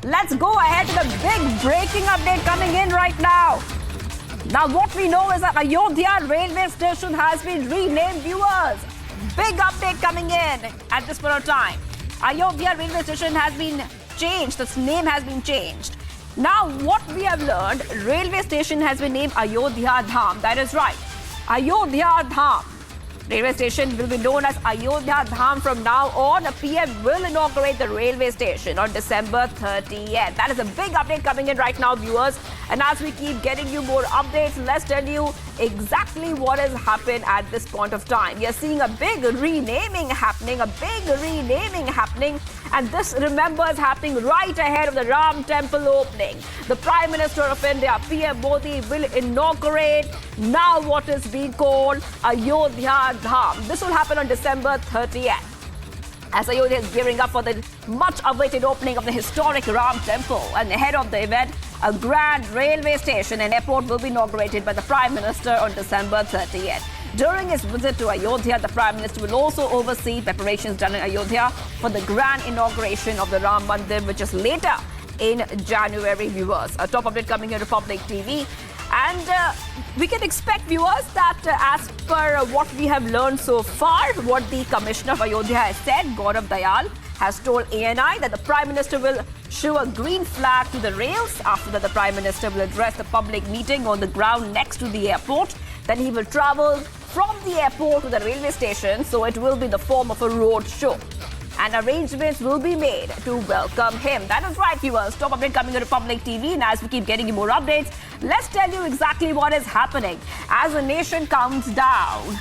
Let's go ahead to the big breaking update coming in right now. Now, what we know is that Ayodhya Railway Station has been renamed, viewers. Big update coming in at this point of time. Ayodhya Railway Station has been changed. Its name has been changed. Now, what we have learned, railway station has been named Ayodhya Dham. That is right. Ayodhya Dham. Railway station will be known as Ayodhya Dham from now on. The PM will inaugurate the railway station on December 30th. That is a big update coming in right now, viewers. And as we keep getting you more updates, let's tell you exactly what has happened at this point of time. We are seeing a big renaming happening, and this, remember, is happening right ahead of the Ram Temple opening. The Prime Minister of India, PM Modi, will inaugurate now what is being called Ayodhya Dham. This will happen on December 30th. As Ayodhya is gearing up for the much-awaited opening of the historic Ram Temple, and ahead of the event, a grand railway station and airport will be inaugurated by the Prime Minister on December 30th. During his visit to Ayodhya, the Prime Minister will also oversee preparations done in Ayodhya for the grand inauguration of the Ram Mandir, which is later in January, viewers. A top update coming here to Republic TV. And we can expect, viewers, that as per what we have learned so far, what the Commissioner of Ayodhya has said, Gaurav Dayal, has told ANI that the Prime Minister will show a green flag to the rails. After that, the Prime Minister will address the public meeting on the ground next to the airport. Then he will travel from the airport to the railway station, so it will be the form of a road show. And arrangements will be made to welcome him. That is right, viewers. Top update coming to Republic TV. And as we keep getting you more updates, let's tell you exactly what is happening. As the nation counts down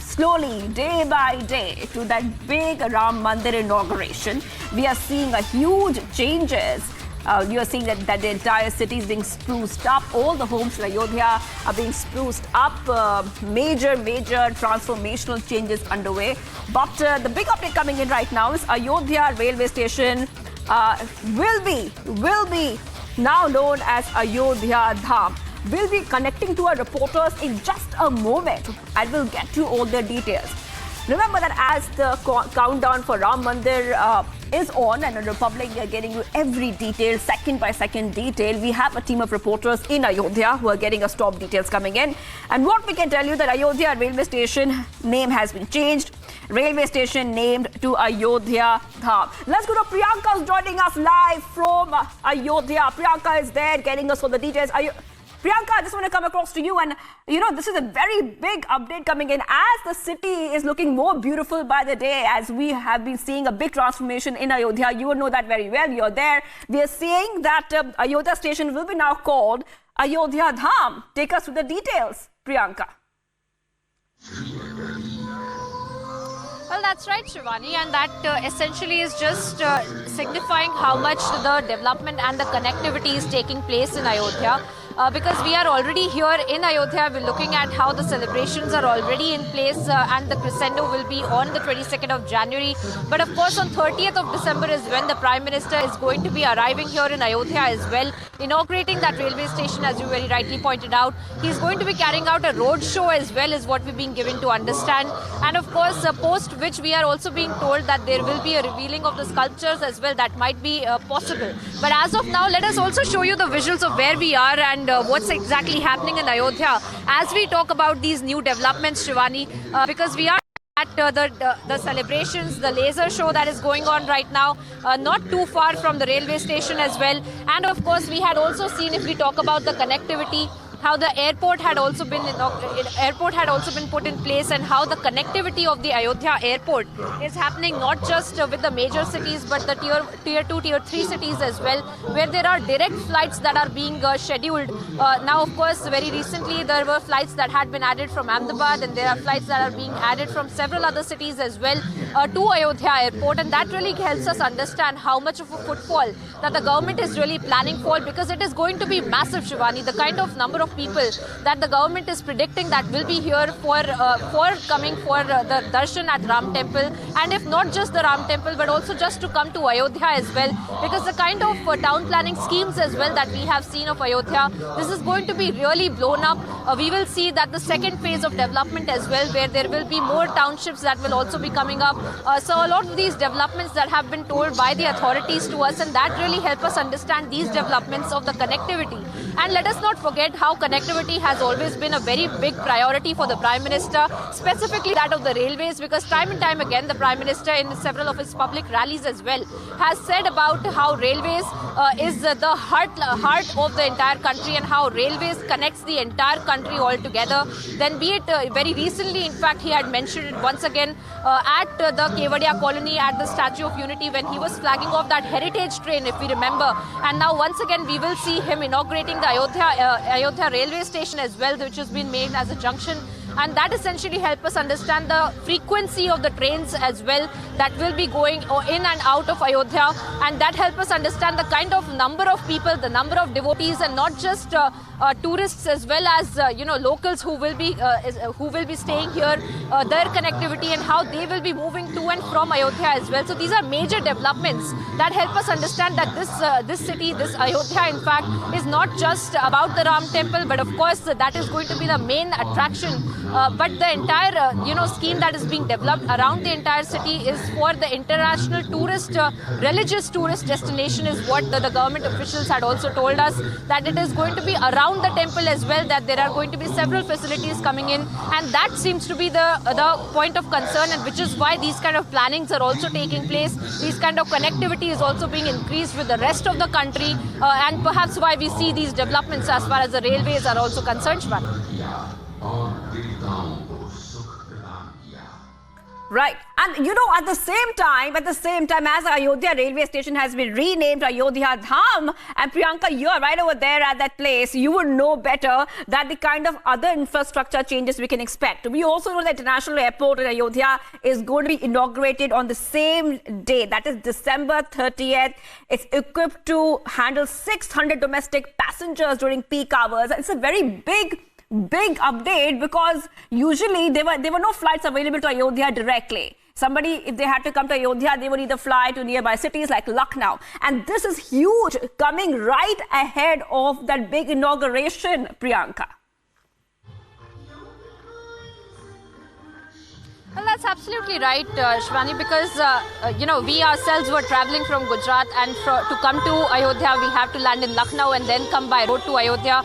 slowly, day by day, to that big Ram Mandir inauguration, we are seeing a huge changes. You are seeing that the entire city is being spruced up. All the homes in Ayodhya are being spruced up. Major transformational changes underway. But the big update coming in right now is Ayodhya Railway Station will be now known as Ayodhya Dham. We'll be connecting to our reporters in just a moment, and we'll get to all the details. Remember that as the countdown for Ram Mandir is on, and in Republic, we are getting you every detail, second by second detail. We have a team of reporters in Ayodhya who are getting us top details coming in. And what we can tell you that Ayodhya Railway Station name has been changed. Railway station named to Ayodhya Dham. Let's go to Priyanka, who's joining us live from Ayodhya. Priyanka is there getting us all the details. Priyanka, I just want to come across to you, and this is a very big update coming in as the city is looking more beautiful by the day, as we have been seeing a big transformation in Ayodhya. You will know that very well. You're there. We are seeing that Ayodhya station will be now called Ayodhya Dham. Take us through the details, Priyanka. Well, that's right, Shivani, and that essentially is just signifying how much the development and the connectivity is taking place in Ayodhya. Because we are already here in Ayodhya, we're looking at how the celebrations are already in place and the crescendo will be on the 22nd of January. But of course, on 30th of December is when the Prime Minister is going to be arriving here in Ayodhya as well, inaugurating that railway station, as you very rightly pointed out. He's going to be carrying out a road show as well, is what we've been given to understand. And of course, post which we are also being told that there will be a revealing of the sculptures as well. That might be possible. But as of now, let us also show you the visuals of where we are and what's exactly happening in Ayodhya as we talk about these new developments, Shivani, because we are at the celebrations, the laser show that is going on right now, not too far from the railway station as well. And of course, we had also seen, if we talk about the connectivity, how the airport had also been put in place, and how the connectivity of the Ayodhya airport is happening not just with the major cities but the tier 2, tier 3 cities as well, where there are direct flights that are being scheduled. Now, of course, very recently there were flights that had been added from Ahmedabad, and there are flights that are being added from several other cities as well to Ayodhya airport, and that really helps us understand how much of a footfall that the government is really planning for, because it is going to be massive, Shivani. The kind of number of people that the government is predicting that will be here for coming for the darshan at Ram Temple, and if not just the Ram Temple but also just to come to Ayodhya as well, because the kind of town planning schemes as well that we have seen of Ayodhya, this is going to be really blown up. We will see that the second phase of development as well, where there will be more townships that will also be coming up. So a lot of these developments that have been told by the authorities to us, and that really help us understand these developments of the connectivity. And let us not forget how connectivity has always been a very big priority for the Prime Minister, specifically that of the railways, because time and time again the Prime Minister in several of his public rallies as well has said about how railways is the heart of the entire country, and how railways connects the entire country altogether. Then be it very recently, in fact, he had mentioned it once again at the Kevadia colony at the Statue of Unity when he was flagging off that heritage train, if we remember. And now once again we will see him inaugurating the Ayodhya Railway Station as well, which has been made as a junction. And that essentially helps us understand the frequency of the trains as well that will be going in and out of Ayodhya, and that helps us understand the kind of number of people, the number of devotees, and not just tourists as well as locals who will be staying here, their connectivity and how they will be moving to and from Ayodhya as well. So these are major developments that help us understand that this city, this Ayodhya, in fact, is not just about the Ram Temple, but of course that is going to be the main attraction. But the entire scheme that is being developed around the entire city is for the international tourist, religious tourist destination, is what the government officials had also told us, that it is going to be around the temple as well, that there are going to be several facilities coming in, and that seems to be the point of concern, and which is why these kind of plannings are also taking place. These kind of connectivity is also being increased with the rest of the country, and perhaps why we see these developments as far as the railways are also concerned, Shwani. Right. And at the same time, as Ayodhya Railway Station has been renamed Ayodhya Dham, and Priyanka, you're right over there at that place, you would know better that the kind of other infrastructure changes we can expect. We also know that International Airport in Ayodhya is going to be inaugurated on the same day, that is December 30th. It's equipped to handle 600 domestic passengers during peak hours. It's a very big update, because usually there were no flights available to Ayodhya directly. Somebody, if they had to come to Ayodhya, they would either fly to nearby cities like Lucknow. And this is huge, coming right ahead of that big inauguration, Priyanka. Well, that's absolutely right, Shwani, because, we ourselves were traveling from Gujarat, and to come to Ayodhya, we have to land in Lucknow and then come by road to Ayodhya.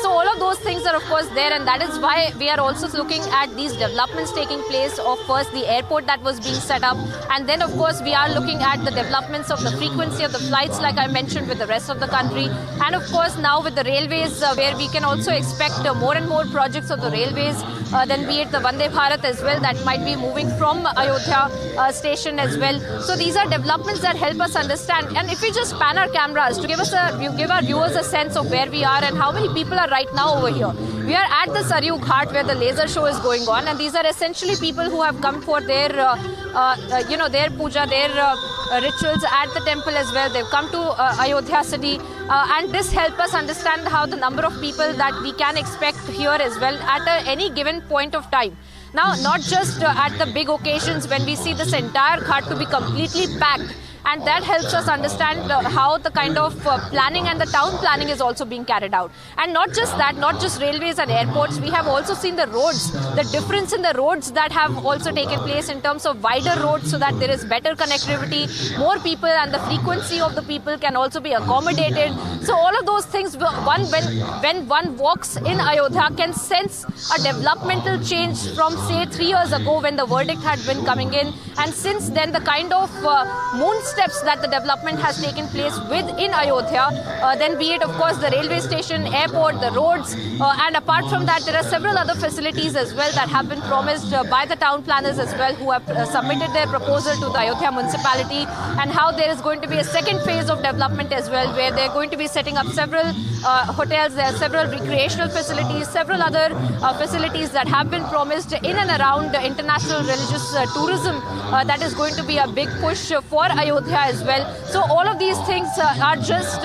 So all of those things are, of course, there, and that is why we are also looking at these developments taking place of first the airport that was being set up, and then, of course, we are looking at the developments of the frequency of the flights, like I mentioned, with the rest of the country. And, of course, now with the railways, where we can also expect more and more projects of the railways, then be it the Vande Bharat as well, that might be moving from Ayodhya station as well. So these are developments that help us understand. And if we just pan our cameras to give our viewers a sense of where we are and how many people are right now over here. We are at the Saryu Ghat where the laser show is going on, and these are essentially people who have come for their their puja, their rituals at the temple as well. They've come to Ayodhya city, and this helps us understand how the number of people that we can expect here as well at any given point of time. Now, not just at the big occasions when we see this entire ghat to be completely packed, and that helps us understand how the kind of planning and the town planning is also being carried out. And not just that, not just railways and airports, we have also seen the roads, the difference in the roads that have also taken place in terms of wider roads, so that there is better connectivity, more people, and the frequency of the people can also be accommodated. So all of those things, when one walks in Ayodhya, can sense a developmental change from, say, 3 years ago when the verdict had been coming in, and since then the kind of moon steps that the development has taken place within Ayodhya, then be it, of course, the railway station, airport, the roads, and apart from that, there are several other facilities as well that have been promised by the town planners as well, who have submitted their proposal to the Ayodhya municipality, and how there is going to be a second phase of development as well, where they're going to be setting up several hotels, there are several recreational facilities, several other facilities that have been promised in and around international religious tourism. That is going to be a big push for Ayodhya as well. So all of these things are just,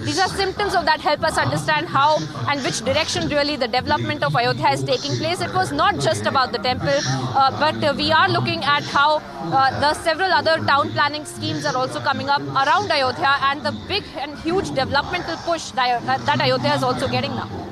these are symptoms of that help us understand how and which direction really the development of Ayodhya is taking place. It was not just about the temple, but we are looking at how the several other town planning schemes are also coming up around Ayodhya, and the big and huge developmental push that Ayodhya is also getting now.